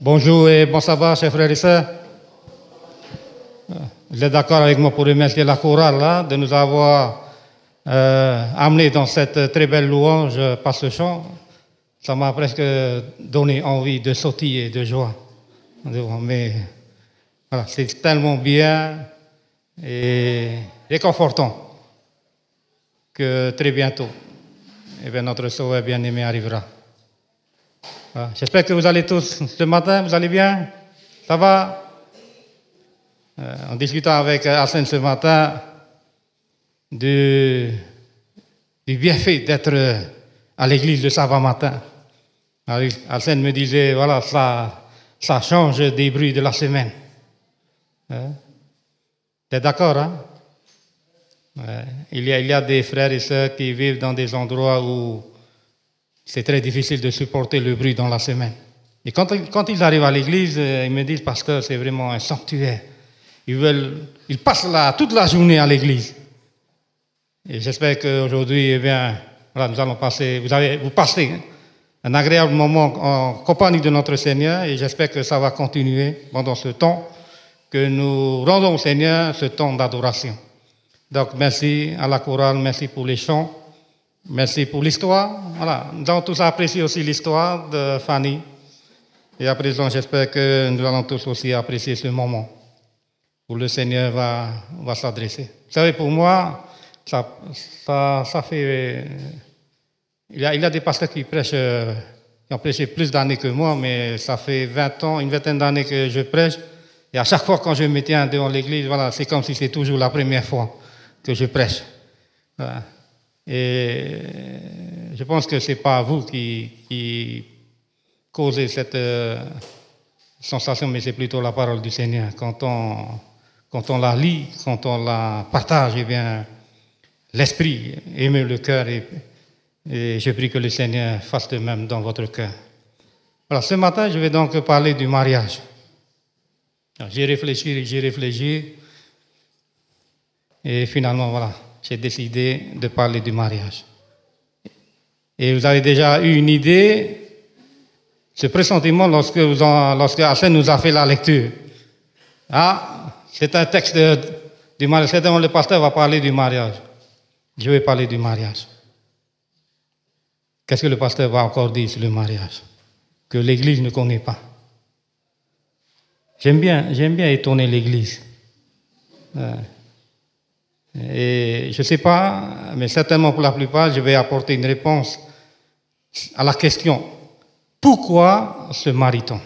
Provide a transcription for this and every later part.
Bonjour et bon sabbat, chers frères et sœurs. Vous êtes d'accord avec moi pour remercier la chorale là, de nous avoir amenés dans cette très belle louange par ce chant. Ça m'a presque donné envie de sautiller de joie. Mais voilà, c'est tellement bien et réconfortant que très bientôt, notre Sauveur bien-aimé arrivera. Voilà. J'espère que vous allez tous ce matin, vous allez bien? Ça va? En discutant avec Arsène ce matin du bienfait d'être à l'église le sabbat matin. Arsène me disait, voilà, ça change des bruits de la semaine. T'es d'accord, hein? Il y a des frères et sœurs qui vivent dans des endroits où c'est très difficile de supporter le bruit dans la semaine. Et quand ils arrivent à l'église, ils me disent, pasteur, c'est vraiment un sanctuaire. Ils passent là toute la journée à l'église. Et j'espère qu'aujourd'hui, eh bien, voilà, nous allons passer, vous passez un agréable moment en compagnie de notre Seigneur, et j'espère que ça va continuer pendant ce temps que nous rendons au Seigneur ce temps d'adoration. Donc, merci à la chorale, merci pour les chants, merci pour l'histoire. Voilà, nous avons tous apprécié aussi l'histoire de Fanny. Et à présent, j'espère que nous allons tous aussi apprécier ce moment où le Seigneur va s'adresser. Vous savez, pour moi, ça fait... Il y a des pasteurs qui ont prêché plus d'années que moi, mais ça fait 20 ans, une vingtaine d'années que je prêche. Et à chaque fois quand je me tiens devant l'église, voilà, c'est comme si c'était toujours la première fois que je prêche. Voilà. Et je pense que ce n'est pas vous qui causez cette sensation, mais c'est plutôt la parole du Seigneur. Quand on la lit, quand on la partage, eh bien, l'esprit émeut le cœur et je prie que le Seigneur fasse de même dans votre cœur. Voilà, ce matin, je vais donc parler du mariage. J'ai réfléchi et finalement, voilà, j'ai décidé de parler du mariage. Et vous avez déjà eu une idée, ce pressentiment lorsque Arsène nous a fait la lecture. Ah, c'est un texte du mariage. Certainement, le pasteur va parler du mariage. Je vais parler du mariage. Qu'est-ce que le pasteur va encore dire sur le mariage? Que l'Église ne connaît pas. J'aime bien étonner l'Église. Et je ne sais pas, mais certainement pour la plupart, je vais apporter une réponse à la question « Pourquoi se marie-t-on »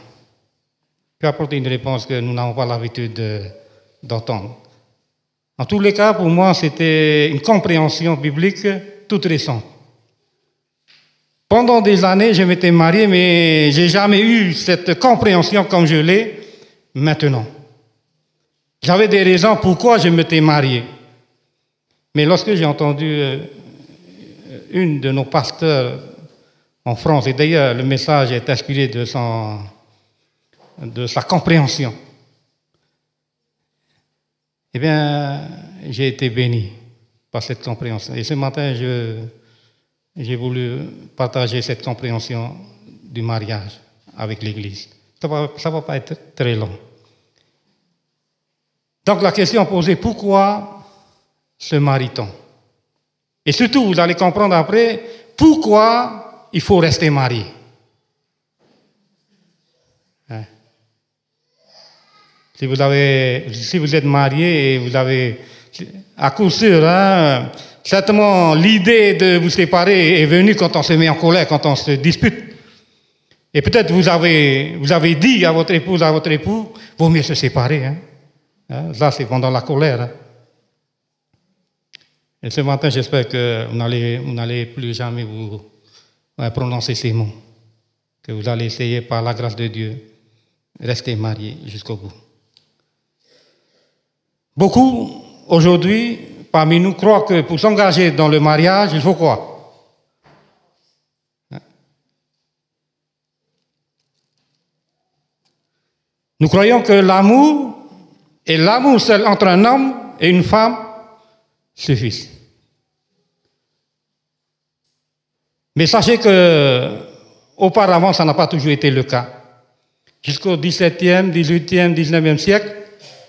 Je vais apporter une réponse que nous n'avons pas l'habitude d'entendre. En tous les cas, pour moi, c'était une compréhension biblique toute récente. Pendant des années, je m'étais marié, mais je n'ai jamais eu cette compréhension comme je l'ai maintenant. J'avais des raisons pourquoi je m'étais marié. Mais lorsque j'ai entendu une de nos pasteurs en France, et d'ailleurs le message est inspiré de sa compréhension, eh bien, j'ai été béni par cette compréhension. Et ce matin, j'ai voulu partager cette compréhension du mariage avec l'Église. Ça va pas être très long. Donc la question posée, pourquoi se marie-t-on? Et surtout, vous allez comprendre après, pourquoi il faut rester marié. Hein? Si vous êtes marié et vous avez, à coup sûr, hein, certainement l'idée de vous séparer est venue quand on se met en colère, quand on se dispute. Et peut-être vous avez dit à votre épouse, à votre époux, vaut mieux se séparer. Hein? Là, c'est pendant la colère. Hein? Et ce matin, j'espère que vous n'allez plus jamais vous prononcer ces mots. Que vous allez essayer, par la grâce de Dieu, rester mariés jusqu'au bout. Beaucoup, aujourd'hui, parmi nous, croient que pour s'engager dans le mariage, il faut quoi? Nous croyons que l'amour et l'amour seul entre un homme et une femme suffisent. Mais sachez que auparavant, ça n'a pas toujours été le cas. jusqu'au XVIIe, XVIIIe, XIXe siècle,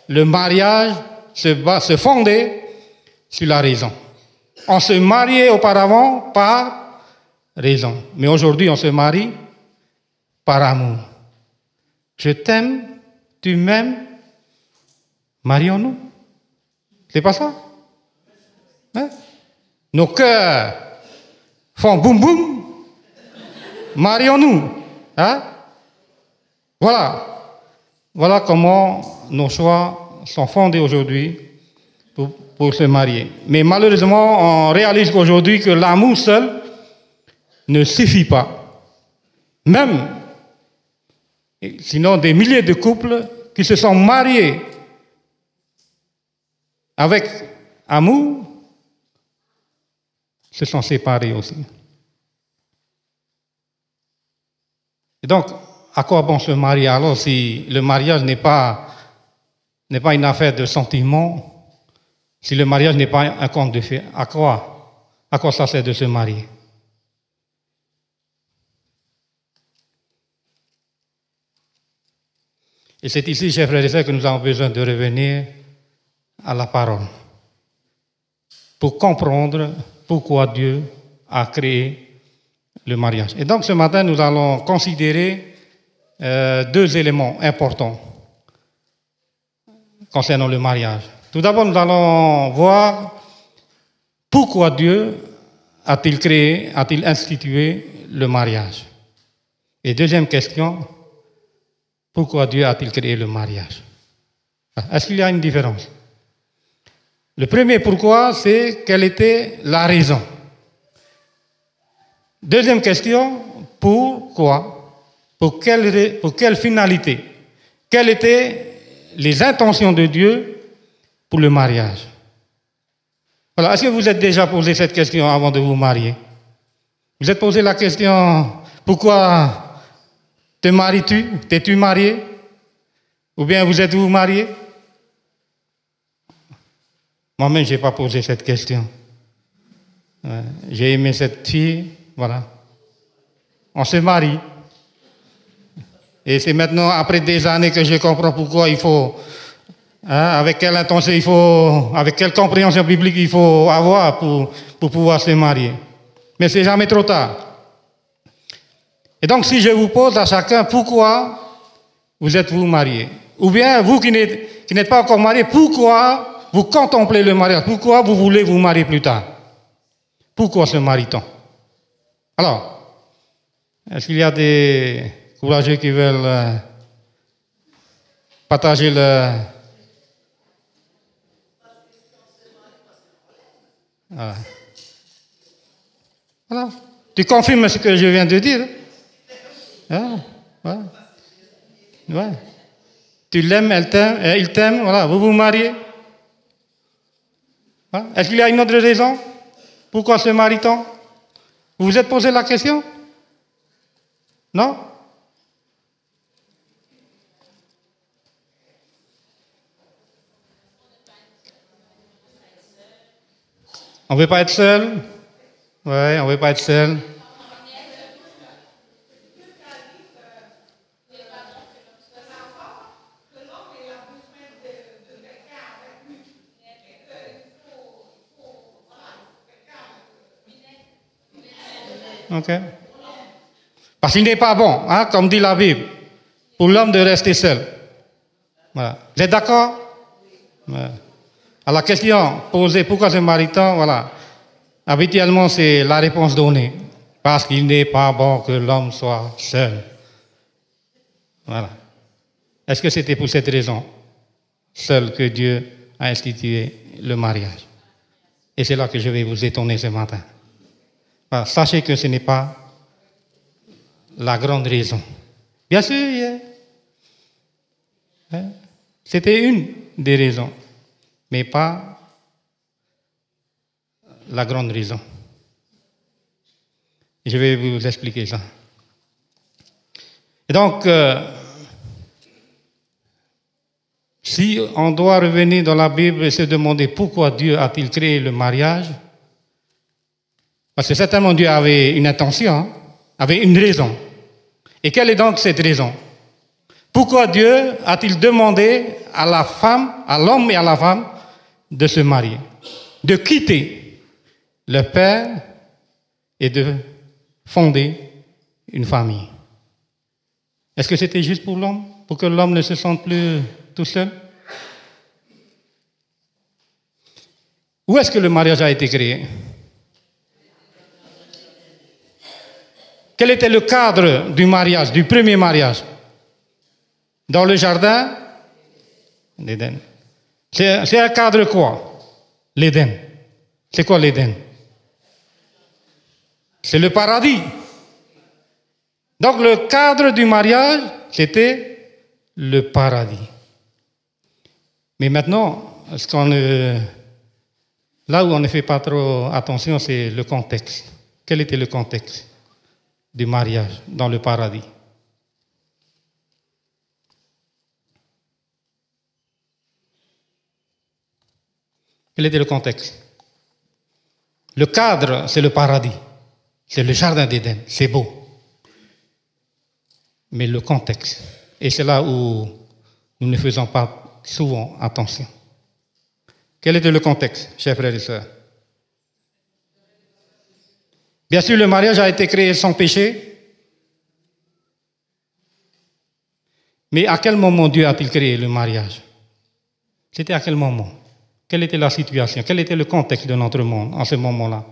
le mariage se fondait sur la raison. On se mariait auparavant par raison. Mais aujourd'hui, on se marie par amour. Je t'aime, tu m'aimes, marions-nous. C'est pas ça? Hein? Nos cœurs font boum boum, marions-nous. Hein? Voilà comment nos choix sont fondés aujourd'hui pour se marier. Mais malheureusement, on réalise qu'aujourd'hui que l'amour seul ne suffit pas. Même, sinon des milliers de couples qui se sont mariés avec amour se sont séparés aussi. Et donc, à quoi bon se marier alors si le mariage n'est pas une affaire de sentiments, si le mariage n'est pas un conte de fées? À quoi ça sert de se marier? Et c'est ici, chers frères et sœurs, que nous avons besoin de revenir à la parole pour comprendre pourquoi Dieu a créé le mariage. Et donc ce matin, nous allons considérer deux éléments importants concernant le mariage. Tout d'abord, nous allons voir pourquoi Dieu a-t-il institué le mariage. Et deuxième question, pourquoi Dieu a-t-il créé le mariage? Est-ce qu'il y a une différence? Le premier pourquoi, c'est quelle était la raison. Deuxième question, pourquoi? Pour quelle finalité? Quelles étaient les intentions de Dieu pour le mariage? Voilà. Est-ce que vous êtes déjà posé cette question avant de vous marier? Vous êtes posé la question, pourquoi te maries-tu? T'es-tu marié? Ou bien vous êtes-vous marié? Moi-même, je n'ai pas posé cette question. J'ai aimé cette fille, voilà. On se marie. Et c'est maintenant, après des années, que je comprends pourquoi il faut, avec quelle intention avec quelle compréhension biblique il faut avoir pour pouvoir se marier. Mais c'est jamais trop tard. Et donc, si je vous pose à chacun, pourquoi vous êtes-vous marié? Ou bien, vous qui n'êtes pas encore marié, pourquoi vous contemplez le mariage? Pourquoi vous voulez vous marier plus tard? Pourquoi se marie-t-on? Alors, est-ce qu'il y a des courageux qui veulent partager le... Voilà. Tu confirmes ce que je viens de dire? Ouais. Tu l'aimes, elle t'aime, il t'aime, voilà, vous vous mariez. Voilà. Est-ce qu'il y a une autre raison? Pourquoi se marie-t-on? Vous vous êtes posé la question? Non? On ne veut pas être seul? Oui, on ne veut pas être seul. Ok. Parce qu'il n'est pas bon, hein, comme dit la Bible, pour l'homme de rester seul. Voilà. Vous êtes d'accord? Voilà. À la question posée, pourquoi se marie-t-on? Voilà. Habituellement, c'est la réponse donnée. Parce qu'il n'est pas bon que l'homme soit seul. Voilà. Est-ce que c'était pour cette raison seule que Dieu a institué le mariage? Et c'est là que je vais vous étonner ce matin. Voilà. Sachez que ce n'est pas la grande raison. Bien sûr, c'était une des raisons, mais pas la grande raison. Je vais vous expliquer ça. Et donc, si on doit revenir dans la Bible et se demander pourquoi Dieu a-t-il créé le mariage, parce que certainement Dieu avait une intention, avait une raison. Et quelle est donc cette raison? Pourquoi Dieu a-t-il demandé à la femme, à l'homme et à la femme, de se marier, de quitter le père et de fonder une famille? Est-ce que c'était juste pour l'homme, pour que l'homme ne se sente plus tout seul? Où est-ce que le mariage a été créé? Quel était le cadre du mariage, du premier mariage? Dans le jardin d'Éden. C'est un cadre quoi? L'Éden. C'est quoi l'Éden? C'est le paradis. Donc le cadre du mariage, c'était le paradis. Mais maintenant, là où on ne fait pas trop attention, c'est le contexte. Quel était le contexte du mariage dans le paradis? Quel était le contexte? Le cadre, c'est le paradis. C'est le jardin d'Éden. C'est beau. Mais le contexte, et c'est là où nous ne faisons pas souvent attention. Quel était le contexte, chers frères et sœurs? Bien sûr, le mariage a été créé sans péché. Mais à quel moment Dieu a-t-il créé le mariage? C'était à quel moment? Quelle était la situation? Quel était le contexte de notre monde en ce moment-là?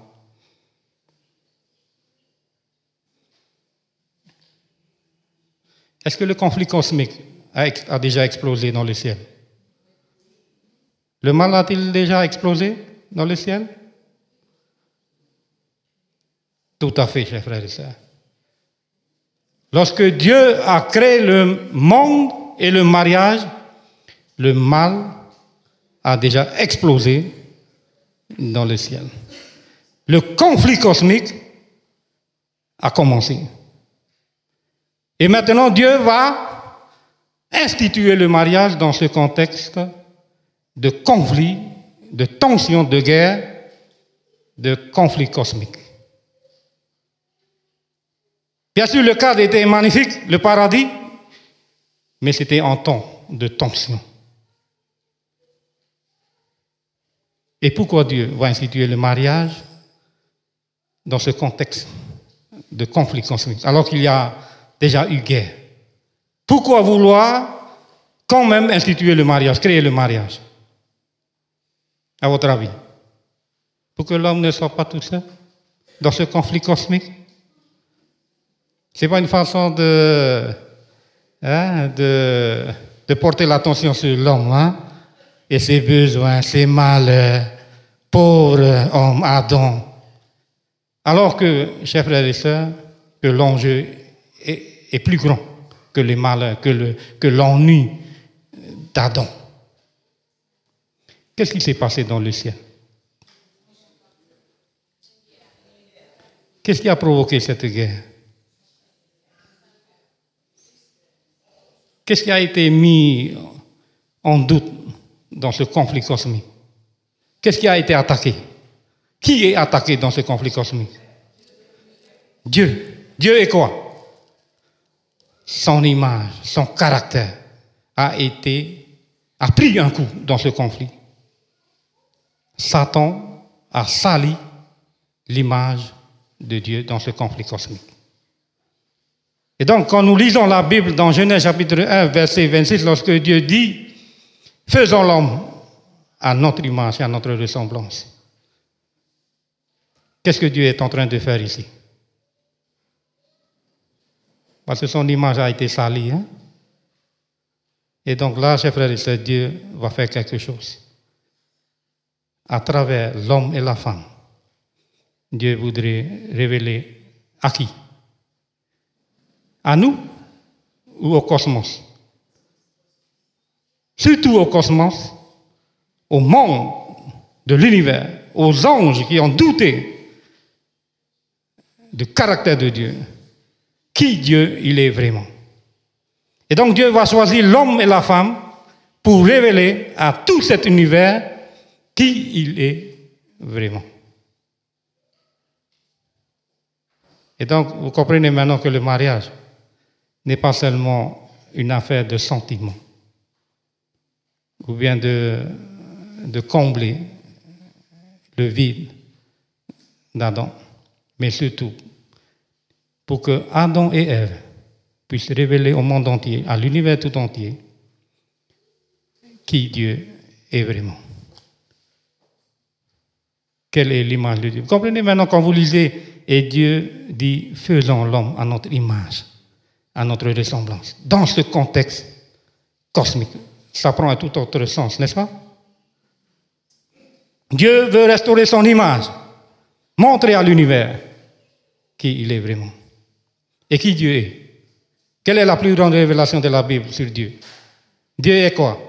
Est-ce que le conflit cosmique a déjà explosé dans le ciel? Le mal a-t-il déjà explosé dans le ciel? Tout à fait, chers frères et sœurs. Lorsque Dieu a créé le monde et le mariage, le mal a déjà explosé dans le ciel. Le conflit cosmique a commencé. Et maintenant, Dieu va instituer le mariage dans ce contexte de conflit, de tension, de guerre, de conflit cosmique. Bien sûr, le cadre était magnifique, le paradis, mais c'était en temps de tension. Et pourquoi Dieu va instituer le mariage dans ce contexte de conflit cosmique, alors qu'il y a déjà eu guerre? Pourquoi vouloir quand même instituer le mariage, créer le mariage? À votre avis? Pour que l'homme ne soit pas tout seul dans ce conflit cosmique? Ce n'est pas une façon de porter l'attention sur l'homme, hein, et ses besoins, ses malheurs, pauvre homme, Adam. Alors que, chers frères et sœurs, que l'enjeu est plus grand que les malheurs, que l'ennui d'Adam. Qu'est-ce qui s'est passé dans le ciel? Qu'est-ce qui a provoqué cette guerre? Qu'est-ce qui a été mis en doute dans ce conflit cosmique? Qu'est-ce qui a été attaqué? Qui est attaqué dans ce conflit cosmique? Dieu. Dieu est quoi? Son image, son caractère a pris un coup dans ce conflit. Satan a sali l'image de Dieu dans ce conflit cosmique. Et donc, quand nous lisons la Bible dans Genèse chapitre 1, verset 26, lorsque Dieu dit « Faisons l'homme à notre image et à notre ressemblance », qu'est-ce que Dieu est en train de faire ici? Parce que son image a été salie. Hein? Et donc là, chers frères et sœurs, Dieu va faire quelque chose. À travers l'homme et la femme, Dieu voudrait révéler à qui? À nous ou au cosmos? Surtout au cosmos, au monde de l'univers, aux anges qui ont douté du caractère de Dieu. Qui Dieu il est vraiment. Et donc Dieu va choisir l'homme et la femme pour révéler à tout cet univers qui il est vraiment. Et donc vous comprenez maintenant que le mariage n'est pas seulement une affaire de sentiment, ou bien de combler le vide d'Adam, mais surtout pour que Adam et Ève puissent révéler au monde entier, à l'univers tout entier, qui Dieu est vraiment. Quelle est l'image de Dieu? Vous comprenez maintenant quand vous lisez, et Dieu dit, faisons l'homme à notre image, à notre ressemblance. Dans ce contexte cosmique, ça prend un tout autre sens, n'est-ce pas? Dieu veut restaurer son image, montrer à l'univers qui il est vraiment. Et qui Dieu est. Quelle est la plus grande révélation de la Bible sur Dieu? Dieu est quoi?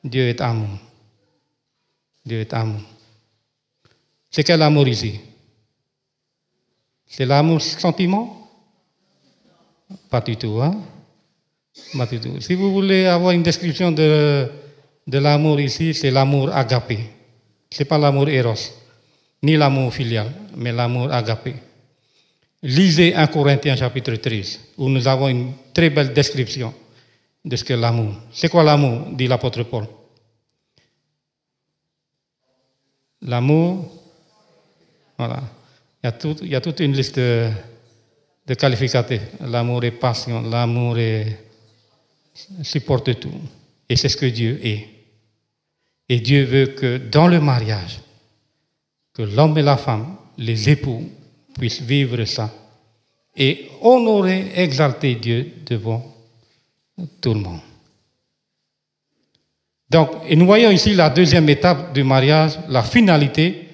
Dieu est amour. Dieu est amour. C'est quel amour ici? C'est l'amour sentiment? Pas du tout, hein? Pas du tout. Si vous voulez avoir une description de l'amour ici, c'est l'amour agapé. Ce n'est pas l'amour éros, ni l'amour filial, mais l'amour agapé. Lisez 1 Corinthiens chapitre 13, où nous avons une très belle description de ce qu'est l'amour. C'est quoi l'amour, dit l'apôtre Paul? L'amour, voilà. Il y a toute une liste de qualificatifs. L'amour est passion, l'amour supporte tout. Et c'est ce que Dieu est. Et Dieu veut que dans le mariage, que l'homme et la femme, les époux, puissent vivre ça et honorer, exalter Dieu devant tout le monde. Donc, et nous voyons ici la deuxième étape du mariage, la finalité,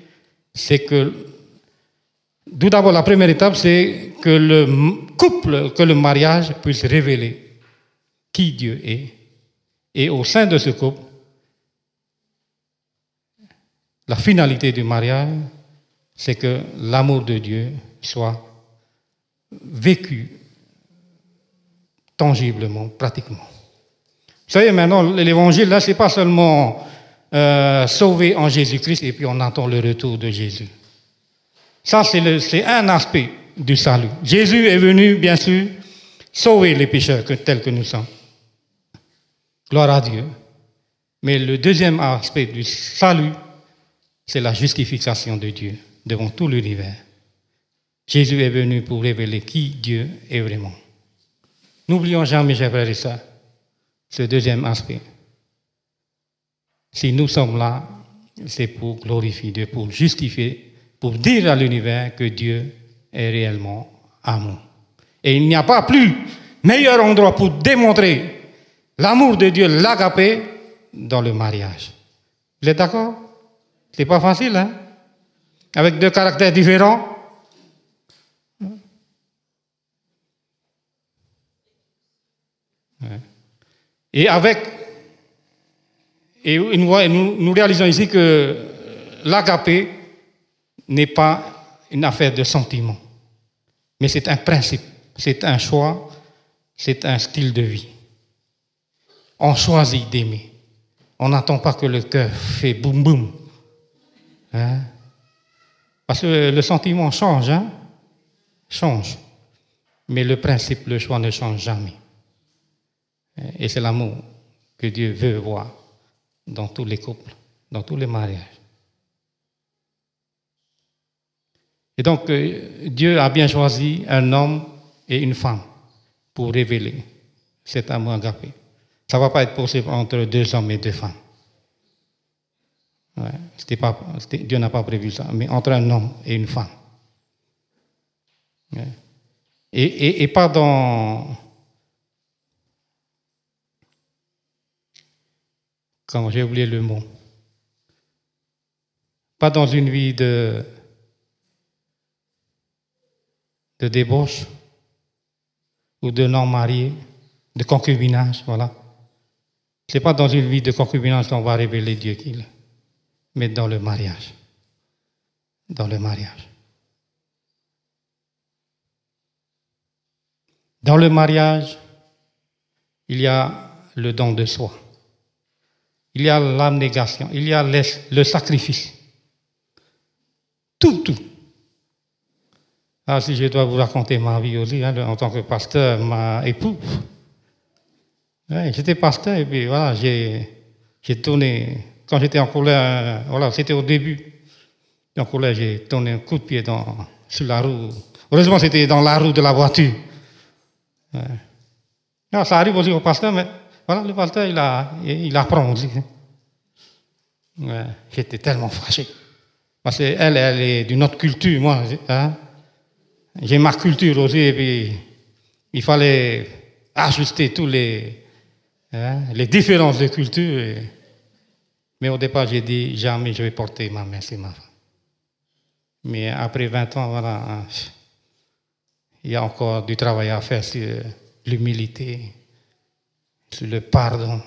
c'est que, tout d'abord, la première étape, c'est que le couple, que le mariage puisse révéler qui Dieu est. Et au sein de ce couple, la finalité du mariage, c'est que l'amour de Dieu soit vécu tangiblement, pratiquement. Vous savez, maintenant, l'évangile, là, ce n'est pas seulement sauvé en Jésus-Christ et puis on attend le retour de Jésus. Ça, c'est un aspect du salut. Jésus est venu, bien sûr, sauver les pécheurs tels que nous sommes. Gloire à Dieu. Mais le deuxième aspect du salut, c'est la justification de Dieu devant tout l'univers. Jésus est venu pour révéler qui Dieu est vraiment. N'oublions jamais, chers frères et sœurs, ce deuxième aspect. Si nous sommes là, c'est pour glorifier Dieu, pour justifier, pour dire à l'univers que Dieu est réellement amour. Et il n'y a pas plus meilleur endroit pour démontrer l'amour de Dieu, l'agapé, dans le mariage. Vous êtes d'accord? C'est pas facile, hein? Avec deux caractères différents. Et nous réalisons ici que l'agapé n'est pas une affaire de sentiment, mais c'est un principe, c'est un choix, c'est un style de vie. On choisit d'aimer. On n'attend pas que le cœur fait boum boum. Hein? Parce que le sentiment change, hein? Change. Mais le principe, le choix ne change jamais. Et c'est l'amour que Dieu veut voir dans tous les couples, dans tous les mariages. Et donc, Dieu a bien choisi un homme et une femme pour révéler cet amour agapé. Ça ne va pas être possible entre deux hommes et deux femmes. Ouais, Dieu n'a pas prévu ça, mais entre un homme et une femme. Ouais. Et pas dans... Comment j'ai oublié le mot. Pas dans une vie de débauche ou de non-marié, de concubinage, voilà. Ce n'est pas dans une vie de concubinage qu'on va révéler Dieu qu'il est, mais dans le mariage. Dans le mariage. Dans le mariage, il y a le don de soi. Il y a l'abnégation, il y a le sacrifice. Tout. Ah, si je dois vous raconter ma vie aussi, hein, en tant que pasteur, ma épouse, Ouais, j'étais pasteur et puis voilà, j'ai tourné. Quand j'étais en colère, voilà, c'était au début. En colère, j'ai tourné un coup de pied sur la roue. Heureusement, c'était dans la roue de la voiture. Ouais. Non, ça arrive aussi au pasteur, mais voilà, le pasteur, il apprend aussi. Ouais, j'étais tellement fâché. Parce qu'elle, elle est d'une autre culture, moi. Hein. J'ai ma culture aussi, et puis il fallait ajuster tous les différences de culture. Mais au départ, j'ai dit, jamais je vais porter ma main sur ma femme. Mais après 20 ans, voilà, hein, il y a encore du travail à faire sur l'humilité, sur le pardon.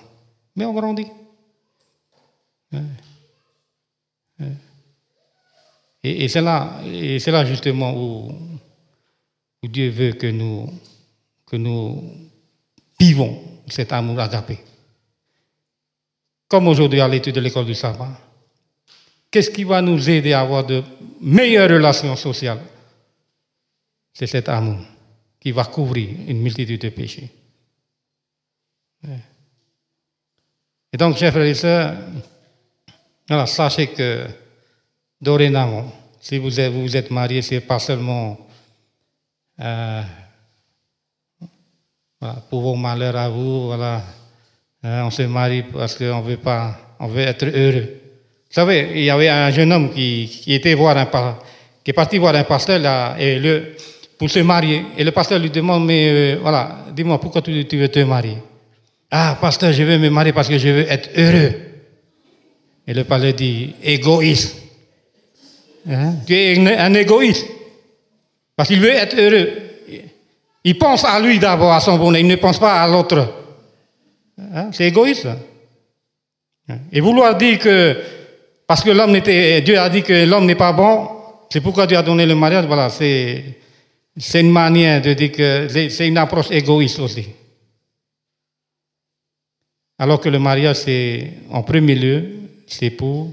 Mais on grandit. Ouais. Ouais. Et c'est là justement où Dieu veut que nous vivons cet amour agapé. Comme aujourd'hui à l'étude de l'école du sabbat, qu'est-ce qui va nous aider à avoir de meilleures relations sociales? C'est cet amour qui va couvrir une multitude de péchés. Et donc, chers frères et sœurs, voilà, sachez que dorénavant, si vous êtes mariés, c'est pas seulement voilà, pour vos malheurs à vous, voilà, on se marie parce qu'on veut pas, on veut être heureux. Vous savez, il y avait un jeune homme qui est parti voir un pasteur là, pour se marier. Et le pasteur lui demande, mais voilà, dis-moi, pourquoi tu veux te marier? Ah, pasteur, je veux me marier parce que je veux être heureux. Et le pasteur dit, égoïste. Hein? Tu es un égoïste. Parce qu'il veut être heureux. Il pense à lui d'abord, à son bonheur. Il ne pense pas à l'autre. Hein? C'est égoïste. Et vouloir dire que, parce que Dieu a dit que l'homme n'est pas bon, c'est pourquoi Dieu a donné le mariage, voilà, c'est une manière de dire que c'est une approche égoïste aussi. Alors que le mariage, c'est, en premier lieu, c'est pour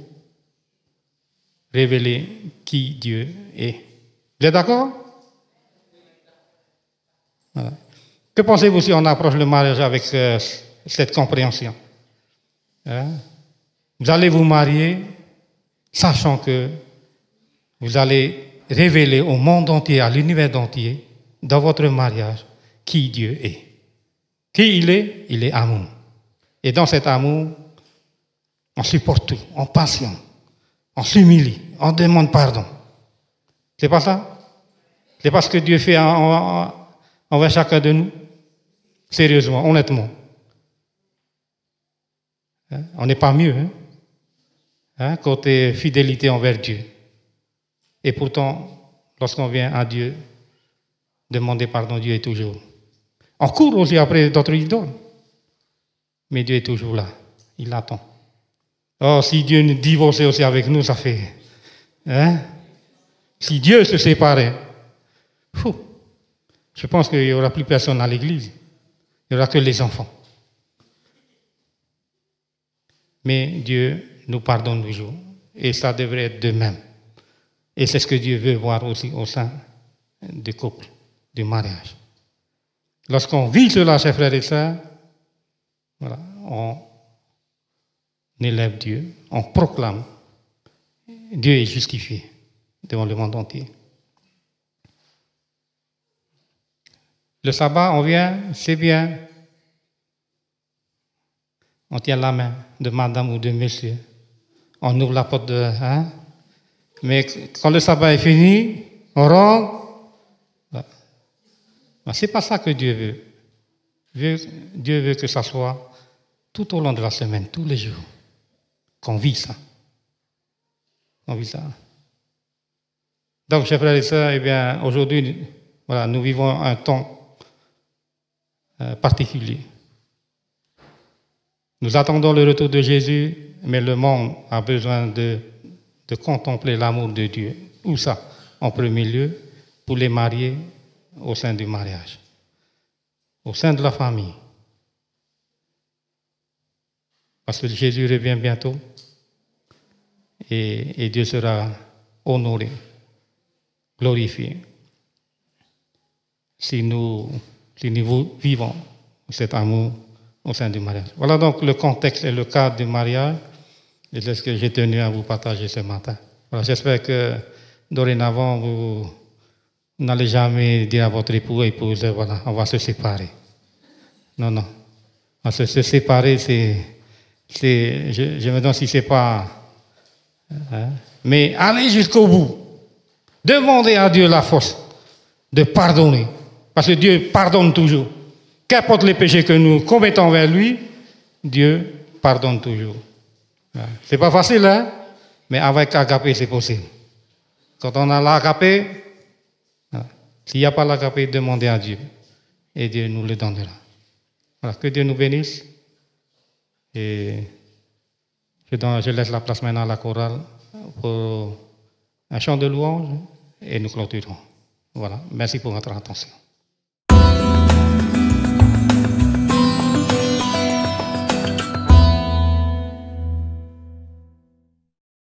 révéler qui Dieu est. Vous êtes d'accord? Voilà. Que pensez-vous si on approche le mariage avec cette compréhension? Hein? Vous allez vous marier sachant que vous allez révéler au monde entier, à l'univers entier, dans votre mariage, qui Dieu est. Qui il est? Il est amour. Et dans cet amour, on supporte tout, on patiente, on s'humilie, on demande pardon. C'est pas ça? C'est pas ce que Dieu fait envers chacun de nous? Sérieusement, honnêtement. Hein? On n'est pas mieux, hein? Côté fidélité envers Dieu. Et pourtant, lorsqu'on vient à Dieu, demander pardon, Dieu est toujours. On court aussi après d'autres idoles. Mais Dieu est toujours là. Il attend. Oh, si Dieu nous divorçait aussi avec nous, ça fait. Hein? Si Dieu se séparait, je pense qu'il n'y aura plus personne à l'église. Il n'y aura que les enfants. Mais Dieu nous pardonne toujours. Et ça devrait être de même. Et c'est ce que Dieu veut voir aussi au sein du couple, du mariage. Lorsqu'on vit cela, chers frères et sœurs, voilà, on élève Dieu, on proclame Dieu est justifié devant le monde entier. Le sabbat, on vient, c'est bien. On tient la main de madame ou de monsieur. On ouvre la porte de... Hein? Mais quand le sabbat est fini, on rentre. C'est pas ça que Dieu veut. Dieu veut que ça soit tout au long de la semaine, tous les jours, qu'on vit ça. On vit ça. Donc, chers frères et sœurs, eh bien, aujourd'hui, voilà, nous vivons un temps particulier. Nous attendons le retour de Jésus, mais le monde a besoin de contempler l'amour de Dieu. Où ça? En premier lieu, pour les mariés au sein du mariage, au sein de la famille. Parce que Jésus revient bientôt et Dieu sera honoré, glorifié. Si nous vivons cet amour au sein du mariage. Voilà donc le contexte et le cadre du mariage, et c'est ce que j'ai tenu à vous partager ce matin. Voilà, j'espère que dorénavant, vous n'allez jamais dire à votre épouse, voilà, on va se séparer. Non, non. Se séparer, je me demande si c'est pas... Hein, mais allez jusqu'au bout. Demandez à Dieu la force de pardonner. Parce que Dieu pardonne toujours. Qu'importe les péchés que nous commettons vers lui, Dieu pardonne toujours. C'est pas facile, hein? Mais avec agapé, c'est possible. Quand on a l'agapé, s'il n'y a pas l'agapé, demandez à Dieu. Et Dieu nous le donnera. Voilà, que Dieu nous bénisse. Et je laisse la place maintenant à la chorale pour un chant de louange et nous clôturons. Voilà, merci pour votre attention.